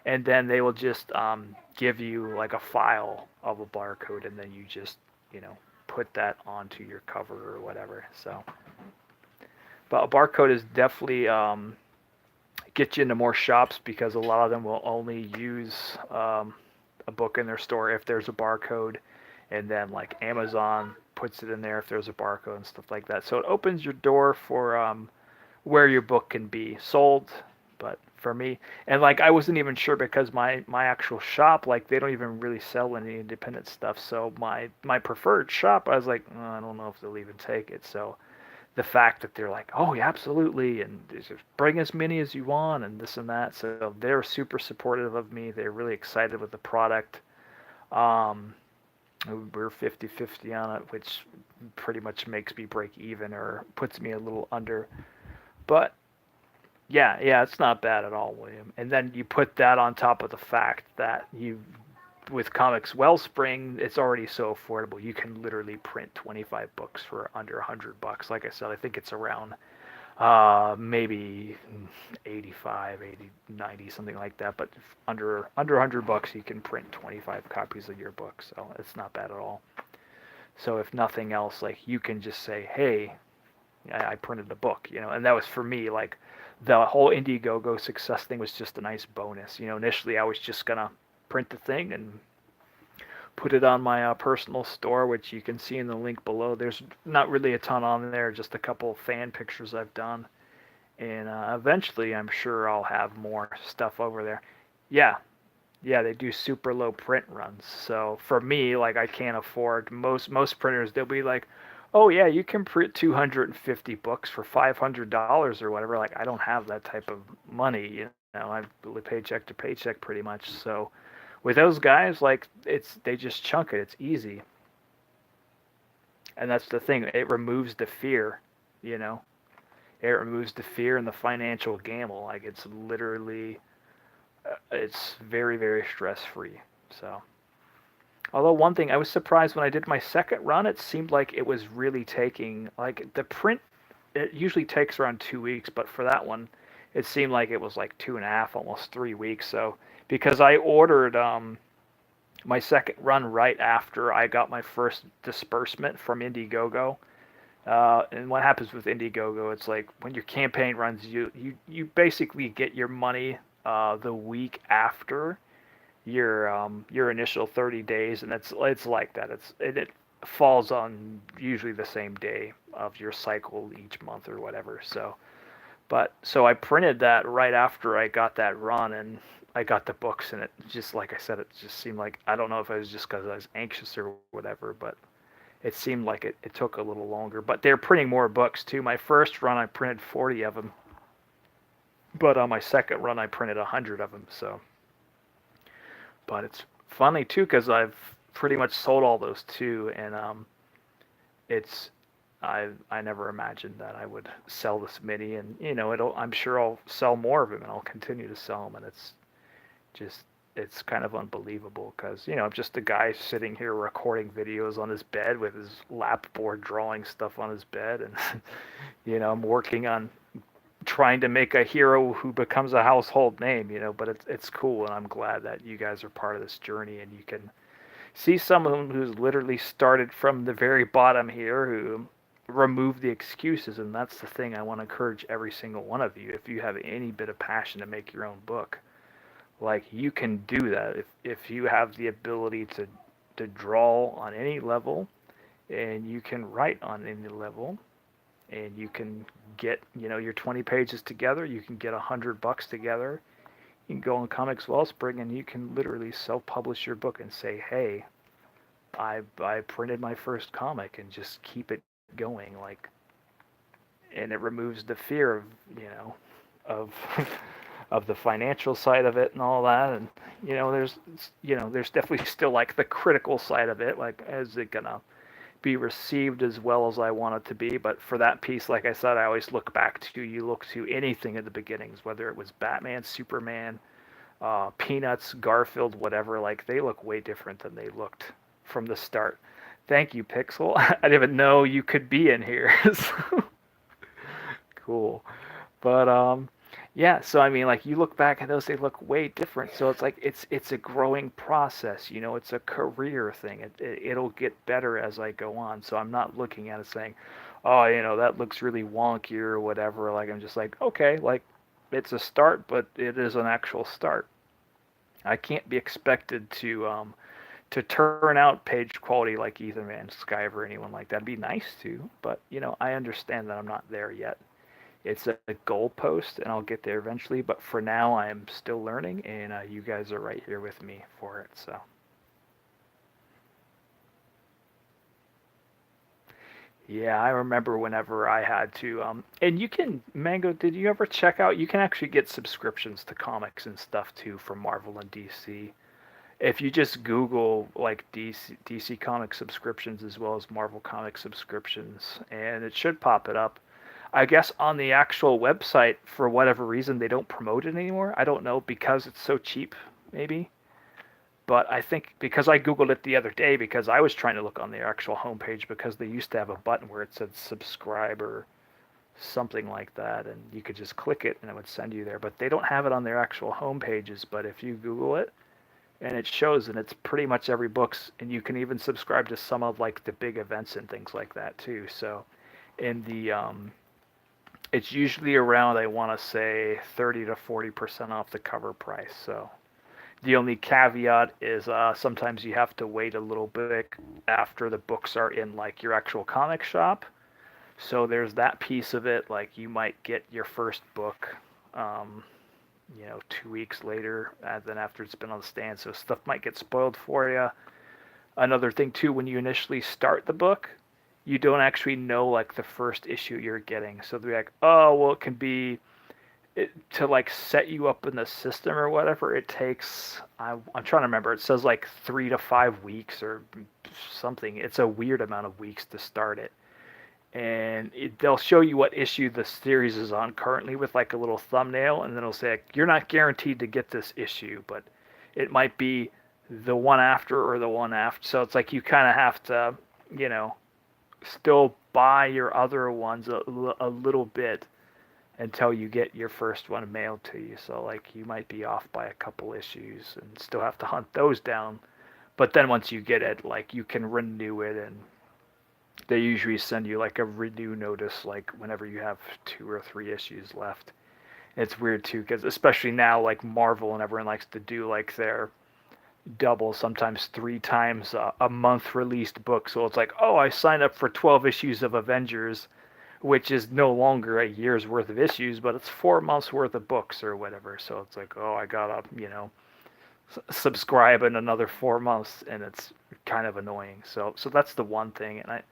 and then they will just give you like a file of a barcode, and then you just put that onto your cover or whatever. So, but a barcode is definitely get you into more shops because a lot of them will only use a book in their store if there's a barcode, and then like Amazon puts it in there if there's a barcode and stuff like that. So it opens your door for where your book can be sold. But for me, and like I wasn't even sure because my actual shop, like they don't even really sell any independent stuff. So my preferred shop, I was like, oh, I don't know if they'll even take it. So the fact that they're like, oh yeah, absolutely, and just bring as many as you want, and this and that. So they're super supportive of me. They're really excited with the product. Um, we're 50-50 on it, which pretty much makes me break even or puts me a little under. But yeah, it's not bad at all, William. And then you put that on top of the fact that with Comics Wellspring, it's already so affordable. You can literally print 25 books for under $100. Like I said, I think it's around maybe 85, 80, 90, something like that. But under $100, you can print 25 copies of your book. So it's not bad at all. So if nothing else, like you can just say, hey, I printed a book, and that was for me, like the whole Indiegogo success thing was just a nice bonus. Initially I was just gonna print the thing and put it on my personal store, which you can see in the link below. There's not really a ton on there, just a couple fan pictures I've done, and eventually I'm sure I'll have more stuff over there. Yeah, yeah, they do super low print runs. So for me, like I can't afford most printers. They'll be like, "Oh yeah, you can print 250 books for $500 or whatever." Like I don't have that type of money. I live paycheck to paycheck pretty much. So with those guys, like they just chunk it. It's easy, and that's the thing. It removes the fear. You know, it removes the fear and the financial gamble. Like it's literally, it's very very stress free. So. Although one thing I was surprised when I did my second run, it seemed like it was really taking like the print. It usually takes around 2 weeks, but for that one, it seemed like it was like 2.5, almost 3 weeks. So because I ordered my second run right after I got my first disbursement from Indiegogo. And what happens with Indiegogo? It's like when your campaign runs, you basically get your money the week after your initial 30 days, and it's like that. It falls on usually the same day of your cycle each month or whatever. So I printed that right after I got that run, and I got the books, and it just like I said, it just seemed like I don't know if it was just because I was anxious or whatever, but it seemed like it took a little longer. But they're printing more books too. My first run I printed 40 of them, but on my second run I printed 100 of them. So. But it's funny too because I've pretty much sold all those too, and it's I never imagined that I would sell this many, and I'm sure I'll sell more of them, and I'll continue to sell them, and just it's kind of unbelievable because I'm just a guy sitting here recording videos on his bed with his lap board, drawing stuff on his bed, and I'm working on trying to make a hero who becomes a household name, but it's cool, and I'm glad that you guys are part of this journey, and you can see someone who's literally started from the very bottom here, who removed the excuses. And that's the thing I want to encourage every single one of you. If you have any bit of passion to make your own book, like you can do that if you have the ability to draw on any level, and you can write on any level, and you can get your 20 pages together, you can get $100 together, You can go on Comics Wellspring and you can literally self-publish your book and say, "Hey, I printed my first comic," and just keep it going, like, and it removes the fear of, you know, of of the financial side of it and all that. And there's there's definitely still like the critical side of it, like, is it gonna be received as well as I want it to be? But for that piece, like I said, I always look back to, you look to anything in the beginnings, whether it was Batman, Superman, Peanuts, Garfield, whatever. Like, they look way different than they looked from the start. Thank you, Pixel. I didn't even know you could be in here. So, cool. But yeah, so I mean, like, you look back at those, they look way different. So it's like it's a growing process. It's a career thing. It'll get better as I go on. So I'm not looking at it saying, oh, that looks really wonky or whatever. Like, I'm just like, okay, like, it's a start, but it is an actual start. I can't be expected to turn out page quality like Ethan Van Sciver or anyone like that. It'd be nice to, but I understand that I'm not there yet. It's a goalpost, and I'll get there eventually. But for now, I am still learning, and you guys are right here with me for it. So, yeah, I remember whenever I had to. And you can, Mango, did you ever check out? You can actually get subscriptions to comics and stuff too from Marvel and DC. If you just Google like DC comic subscriptions as well as Marvel comic subscriptions, and it should pop it up. I guess on the actual website, for whatever reason, they don't promote it anymore. I don't know, because it's so cheap, maybe. But I think because I Googled it the other day, because I was trying to look on their actual homepage, because they used to have a button where it said subscribe or something like that, and you could just click it and it would send you there. But they don't have it on their actual homepages. But if you Google it, and it shows, and it's pretty much every book's, and you can even subscribe to some of like the big events and things like that too. So in the it's usually around, I want to say, 30 to 40% off the cover price. So the only caveat is sometimes you have to wait a little bit after the books are in like your actual comic shop. So there's that piece of it. Like, you might get your first book, um, 2 weeks later than after it's been on the stand. So stuff might get spoiled for you. Another thing too, when you initially start the book, you don't actually know like the first issue you're getting. So they're like, oh, well, it can be to like set you up in the system or whatever. It takes, I'm trying to remember. It says like 3 to 5 weeks or something. It's a weird amount of weeks to start it. And they'll show you what issue the series is on currently with like a little thumbnail, and then it'll say, like, you're not guaranteed to get this issue, but it might be the one after or the one after. So it's like you kind of have to, you know, still buy your other ones a little bit until you get your first one mailed to you. So like you might be off by a couple issues and still have to hunt those down. But then once you get it, like you can renew it, and they usually send you like a renew notice like whenever you have 2 or 3 issues left. It's weird too, because especially now, like Marvel and everyone likes to do like their double, sometimes 3 times a month released book. So it's like, oh, I signed up for 12 issues of Avengers, which is no longer a year's worth of issues, but it's 4 months worth of books or whatever. So it's like, oh, I gotta, subscribe in another 4 months, and it's kind of annoying. So that's the one thing, and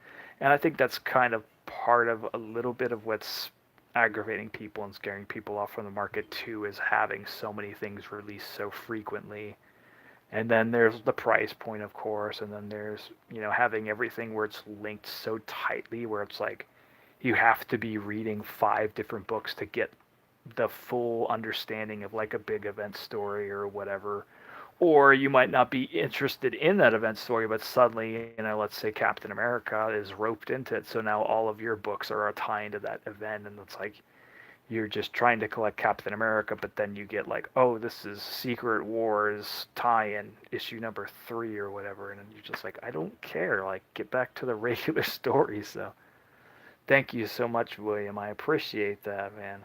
I think that's kind of part of a little bit of what's aggravating people and scaring people off from the market too, is having so many things released so frequently. And then there's the price point, of course, and then there's, having everything where it's linked so tightly, where it's like you have to be reading 5 different books to get the full understanding of like a big event story or whatever. Or you might not be interested in that event story, but suddenly, let's say Captain America is roped into it, so now all of your books are a tie into that event, and it's like you're just trying to collect Captain America, but then you get like, oh, this is Secret Wars tie-in issue number 3 or whatever, and you're just like, I don't care, like, get back to the regular story. So thank you so much, William. I appreciate that, man.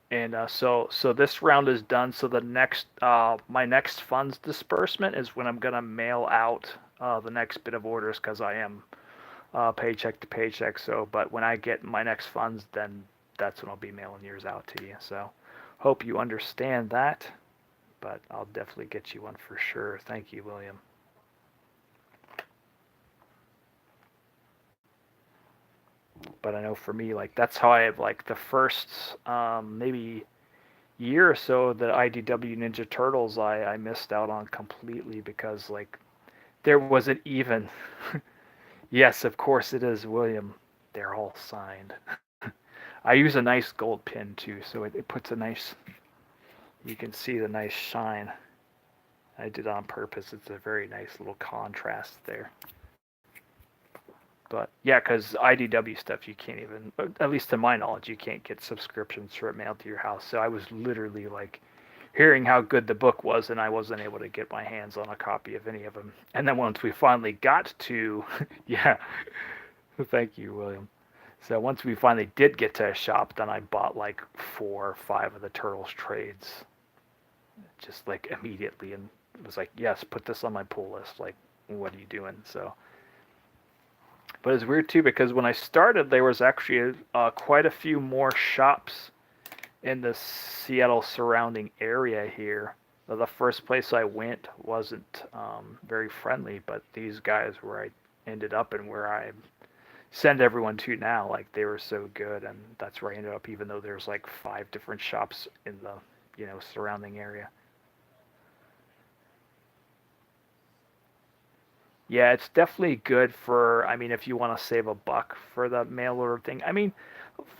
And so this round is done. So the next my next funds disbursement is when I'm gonna mail out the next bit of orders, because I am paycheck to paycheck. So, but when I get my next funds, then that's when I'll be mailing yours out to you. So hope you understand that, but I'll definitely get you one for sure. Thank you, William. But I know for me, like that's how I have like the first maybe year or so the IDW Ninja Turtles I missed out on completely because like there wasn't even yes, of course it is, William. They're all signed. I use a nice gold pin too, so it puts a nice. You can see the nice shine. I did on purpose. It's a very nice little contrast there. But yeah, because IDW stuff you can't even, at least to my knowledge, you can't get subscriptions for it mailed to your house. So I was literally like hearing how good the book was, and I wasn't able to get my hands on a copy of any of them. And then once we finally got to, yeah, thank you, William. So once we finally did get to a shop, then I bought like 4 or 5 of the Turtles trades, just like immediately, and it was like, yes, put this on my pull list. Like, what are you doing? So, but it's weird too because when I started, there was actually quite a few more shops in the Seattle surrounding area here. The first place I went wasn't very friendly, but these guys where I ended up and where I send everyone to now, like they were so good, and that's where I ended up. Even though there's like 5 different shops in the surrounding area. Yeah, it's definitely good for. I mean, if you want to save a buck for the mail order thing. I mean,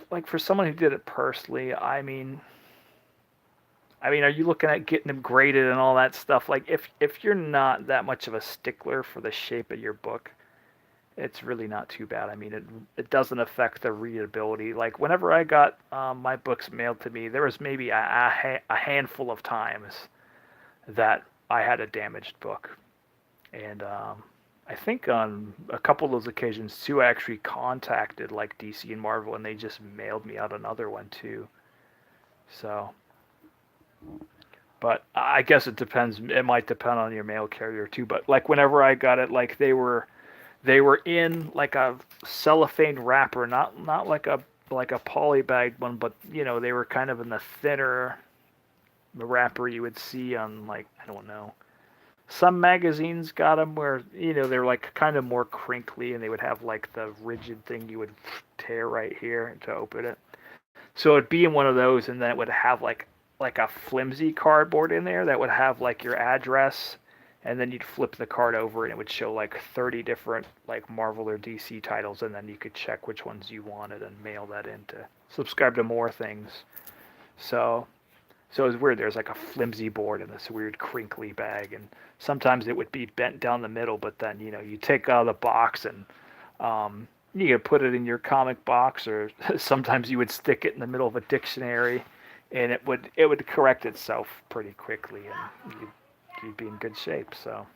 like for someone who did it personally, I mean, are you looking at getting them graded and all that stuff? Like, if you're not that much of a stickler for the shape of your book, it's really not too bad. I mean, it doesn't affect the readability. Like, whenever I got my books mailed to me, there was maybe a handful of times that I had a damaged book, and I think on a couple of those occasions too, I actually contacted like DC and Marvel, and they just mailed me out another one too. So but I guess it depends. It might depend on your mail carrier too. But like whenever I got it, like they were in like a cellophane wrapper, not like a poly bagged one, but they were kind of in the thinner wrapper you would see on like I don't know. Some magazines got them where they're like kind of more crinkly, and they would have like the rigid thing you would tear right here to open it. So it'd be in one of those, and then it would have like a flimsy cardboard in there that would have like your address, and then you'd flip the card over, and it would show like 30 different like Marvel or DC titles, and then you could check which ones you wanted and mail that in to subscribe to more things. So so it was weird. There's like a flimsy board in this weird crinkly bag, and sometimes it would be bent down the middle, but then you take out of the box and you could put it in your comic box, or sometimes you would stick it in the middle of a dictionary, and it would correct itself pretty quickly, and you'd be in good shape. So,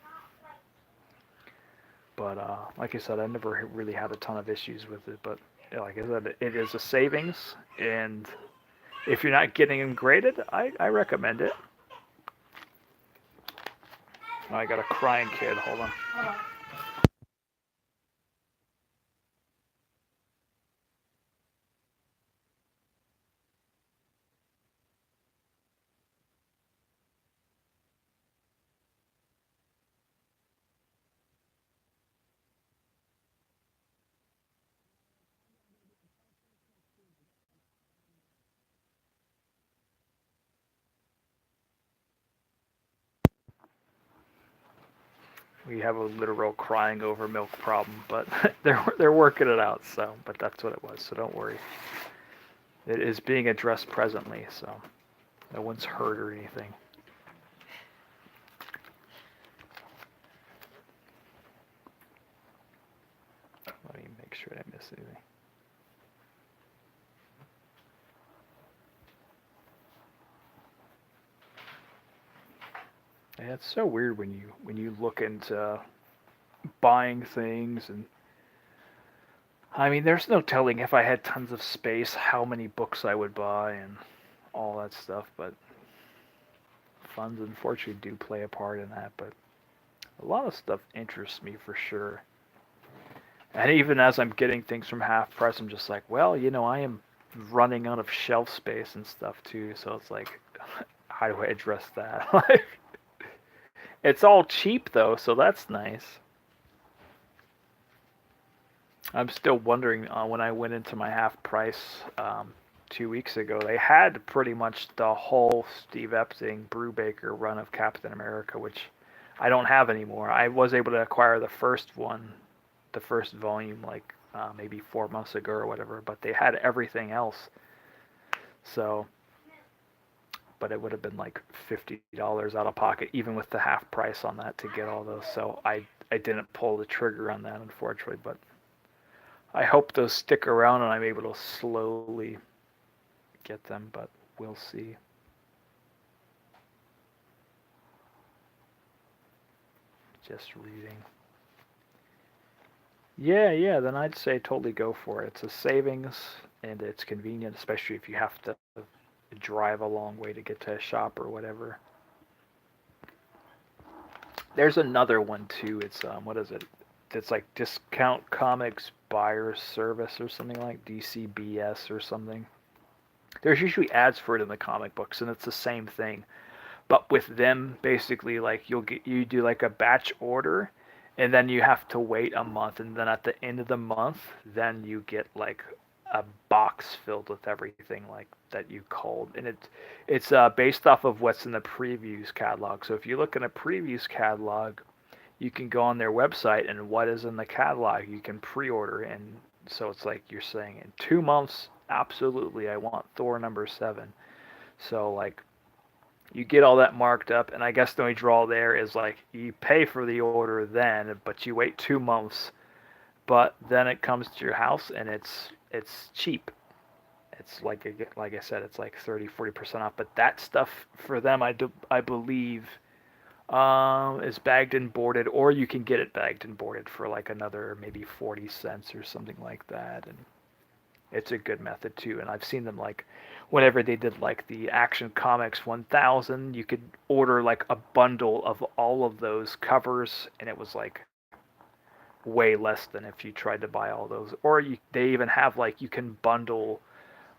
but like I said, I never really had a ton of issues with it. But like I said, it is a savings, and if you're not getting them graded, I recommend it. Oh, I got a crying kid. Hold on. We have a literal crying over milk problem, but they're working it out. So, but that's what it was. So don't worry. It is being addressed presently. So no one's hurt or anything. Let me make sure I didn't miss anything. Yeah, it's so weird when you look into buying things, and I mean, there's no telling if I had tons of space how many books I would buy and all that stuff. But funds unfortunately do play a part in that. But a lot of stuff interests me for sure. And even as I'm getting things from Half Price, I'm just like, well, I am running out of shelf space and stuff too. So it's like, how do I address that? Like, it's all cheap though, so that's nice. I'm still wondering when I went into my half price 2 weeks ago, they had pretty much the whole Steve Epting Brubaker run of Captain America, which I don't have anymore. I was able to acquire the first one, the first volume, like maybe 4 months ago or whatever, but they had everything else. So, but it would have been like $50 out of pocket, even with the half price on that to get all those. So I didn't pull the trigger on that, unfortunately, but I hope those stick around and I'm able to slowly get them, but we'll see. Just reading. Yeah, then I'd say totally go for it. It's a savings and it's convenient, especially if you have to drive a long way to get to a shop or whatever. There's another one too. It's what is it? It's like Discount Comics Buyers Service or something like DCBS or something. There's usually ads for it in the comic books, and it's the same thing. But with them, basically, like you do like a batch order, and then you have to wait a month, and then at the end of the month, then you get like a box filled with everything like that you called, and it's based off of what's in the previews catalog. So if you look in a previews catalog, you can go on their website and what is in the catalog you can pre-order, and so it's like you're saying in 2 months, absolutely, I want Thor #7. So like you get all that marked up, and I guess the only draw there is like you pay for the order then, but you wait 2 months, but then it comes to your house and it's cheap. It's like I said, it's like 30-40% off. But that stuff for them, I believe, is bagged and boarded, or you can get it bagged and boarded for like another maybe 40 cents or something like that, and it's a good method too. And I've seen them like whenever they did like the Action Comics 1000, you could order like a bundle of all of those covers, and it was like way less than if you tried to buy all those. Or they even have like you can bundle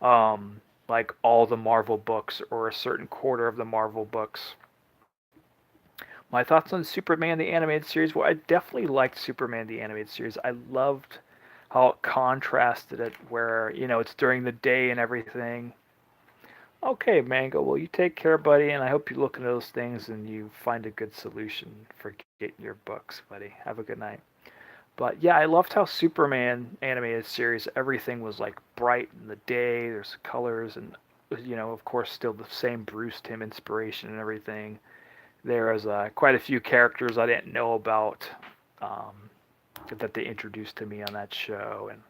like all the Marvel books or a certain quarter of the Marvel books. My thoughts on Superman the animated series? Well, I definitely liked Superman the animated series. I loved how it contrasted it, where it's during the day and everything. Okay, Mango. Well, you take care, buddy, and I hope you look into those things and you find a good solution for getting your books, buddy. Have a good night. But yeah, I loved how Superman animated series everything was like bright in the day. There's colors and of course, still the same Bruce Timm inspiration and everything. There was quite a few characters I didn't know about um, that they introduced to me on that show, and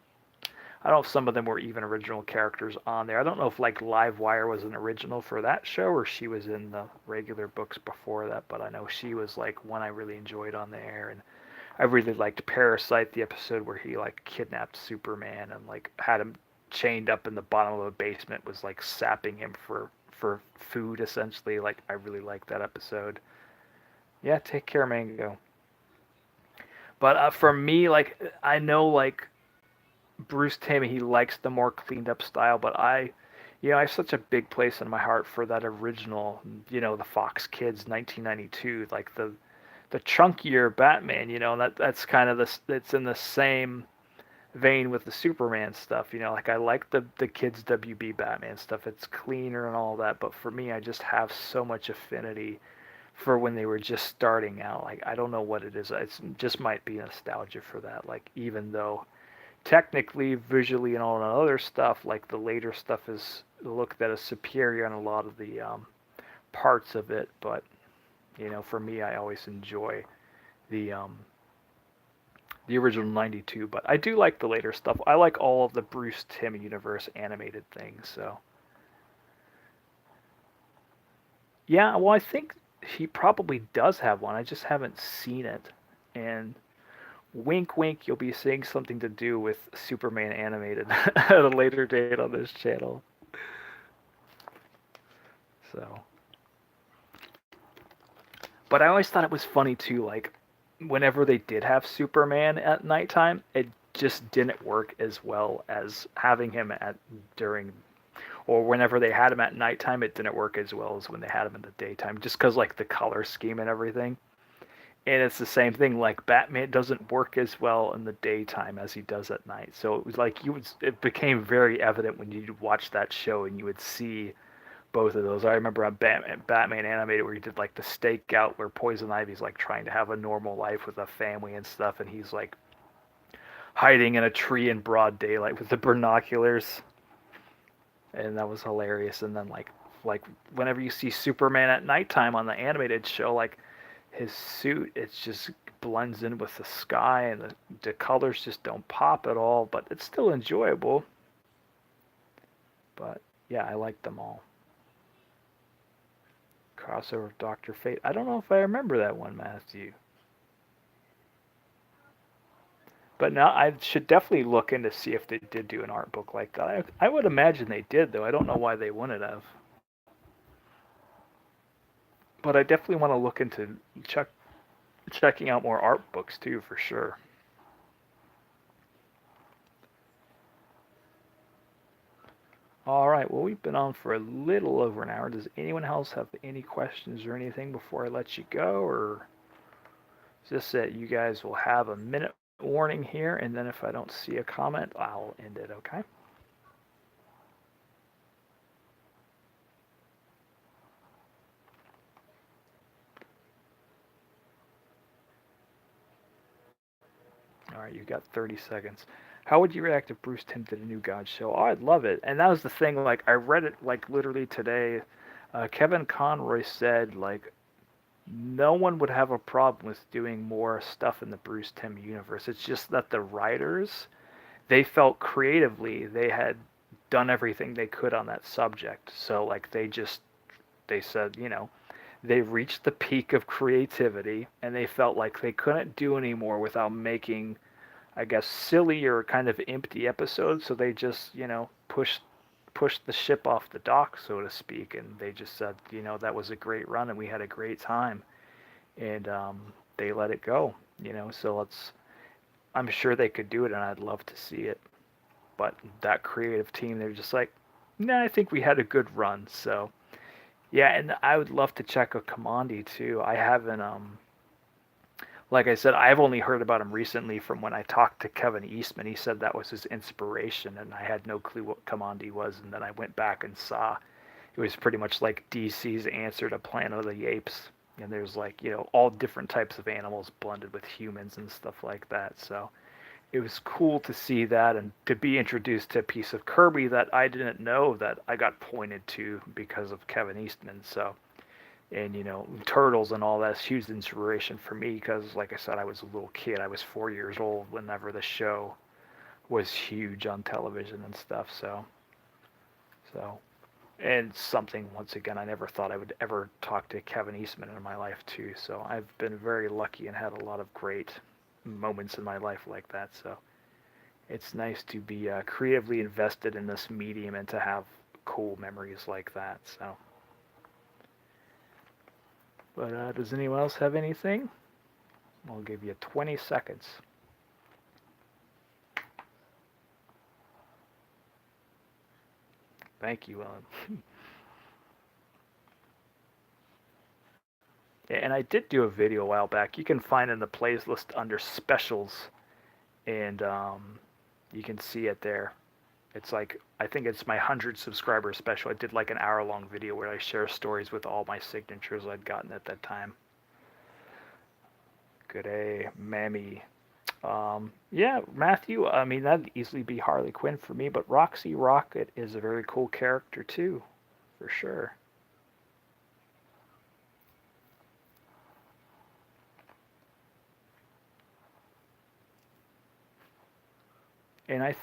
I don't know if some of them were even original characters on there. I don't know if like Livewire was an original for that show or she was in the regular books before that, but I know she was like one I really enjoyed on there, and I really liked Parasite, the episode where he like kidnapped Superman and like had him chained up in the bottom of a basement, was like sapping him for food essentially. Like I really liked that episode. Yeah, take care, Mango. But for me, like I know like Bruce Timm, he likes the more cleaned up style, but I have such a big place in my heart for that original, the Fox Kids 1992, like the chunkier Batman, and that's kind of this. It's in the same vein with the Superman stuff, like I like the kids WB Batman stuff. It's cleaner and all that, but for me, I just have so much affinity for when they were just starting out. Like I don't know what it is. It's just might be nostalgia for that. Like even though technically, visually, and all that other stuff, like the later stuff is looked at as superior in a lot of the parts of it, but for me, I always enjoy the um, the original '92. But I do like the later stuff. I like all of the Bruce Timm universe animated things. So yeah, well, I think he probably does have one. I just haven't seen it. And wink, wink, you'll be seeing something to do with Superman animated at a later date on this channel. So, but I always thought it was funny too. Like, whenever they did have Superman at nighttime, it just didn't work as well as having him at during or whenever they had him at nighttime. It didn't work as well as when they had him in the daytime, just because like the color scheme and everything. And it's the same thing. Like Batman doesn't work as well in the daytime as he does at night. So it was like you would. It became very evident when you watch that show and you would see both of those. I remember on Batman animated where he did like the stakeout where Poison Ivy's like trying to have a normal life with a family and stuff, and he's like hiding in a tree in broad daylight with the binoculars, and that was hilarious. And then like whenever you see Superman at nighttime on the animated show, like his suit, it's just blends in with the sky, and the colors just don't pop at all, but it's still enjoyable. But yeah, I like them all. Crossover of Doctor Fate. I don't know if I remember that one, Matthew. But now I should definitely look in to see if they did do an art book like that. I would imagine they did, though. I don't know why they wouldn't have. But I definitely want to look into checking out more art books too, for sure. All right. Well, we've been on for a little over an hour. Does anyone else have any questions or anything before I let you go, or is this that you guys will have a minute warning here, and then if I don't see a comment, I'll end it. Okay. All right, you got 30 seconds. How would you react if Bruce Timm did a new God show? Oh, I'd love it. And that was the thing. Like, I read it like literally today. Kevin Conroy said like no one would have a problem with doing more stuff in the Bruce Timm universe. It's just that the writers, they felt creatively they had done everything they could on that subject. So like they said, they reached the peak of creativity and they felt like they couldn't do any more without making, I guess, silly or kind of empty episodes. So they just, pushed the ship off the dock, so to speak, and they just said, that was a great run and we had a great time, and they let it go. So I'm sure they could do it, and I'd love to see it. But that creative team, they're just like, nah, I think we had a good run. So yeah, and I would love to check out Commandi too. I haven't like I said, I've only heard about him recently from when I talked to Kevin Eastman. He said that was his inspiration, and I had no clue what Commandi was. And then I went back and saw it was pretty much like DC's answer to Planet of the Apes. And there's like, all different types of animals blended with humans and stuff like that. So it was cool to see that and to be introduced to a piece of Kirby that I didn't know that I got pointed to because of Kevin Eastman. So, and Turtles and all that's huge inspiration for me because, like I said, I was a little kid. I was 4 years old whenever the show was huge on television and stuff. So, and something once again I never thought I would ever talk to Kevin Eastman in my life too. So I've been very lucky and had a lot of great moments in my life like that. So it's nice to be creatively invested in this medium and to have cool memories like that. So. But does anyone else have anything? I'll give you 20 seconds. Thank you, Ellen. Yeah, and I did do a video a while back. You can find it in the playlist under specials, and you can see it there. It's like, I think it's my 100 subscriber special. I did like an hour-long video where I share stories with all my signatures I'd gotten at that time. Good day, Mammy. Yeah, Matthew, I mean, that'd easily be Harley Quinn for me, but Roxy Rocket is a very cool character too, for sure. And I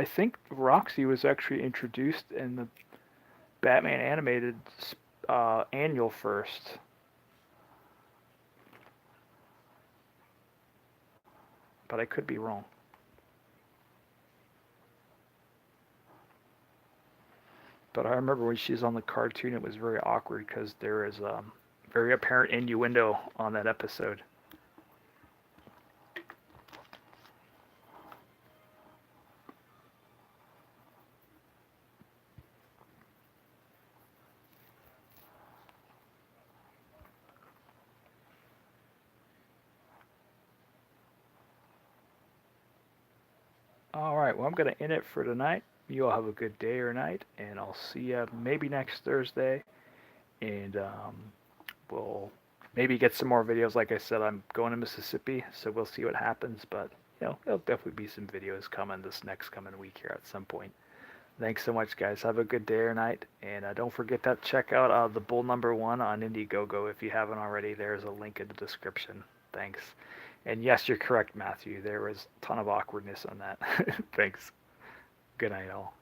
think Roxy was actually introduced in the Batman animated annual first, but I could be wrong. But I remember when she's on the cartoon, it was very awkward because there is very apparent innuendo on that episode. All right, well, I'm going to end it for tonight. You all have a good day or night, and I'll see you maybe next Thursday. And we'll maybe get some more videos. Like I said, I'm going to Mississippi, so we'll see what happens. But there'll definitely be some videos coming this next coming week here at some point. Thanks so much, guys. Have a good day or night, and don't forget to check out the Bull Number One on Indiegogo if you haven't already. There's a link in the description. Thanks. And yes, you're correct, Matthew. There was a ton of awkwardness on that. Thanks. Good night, all.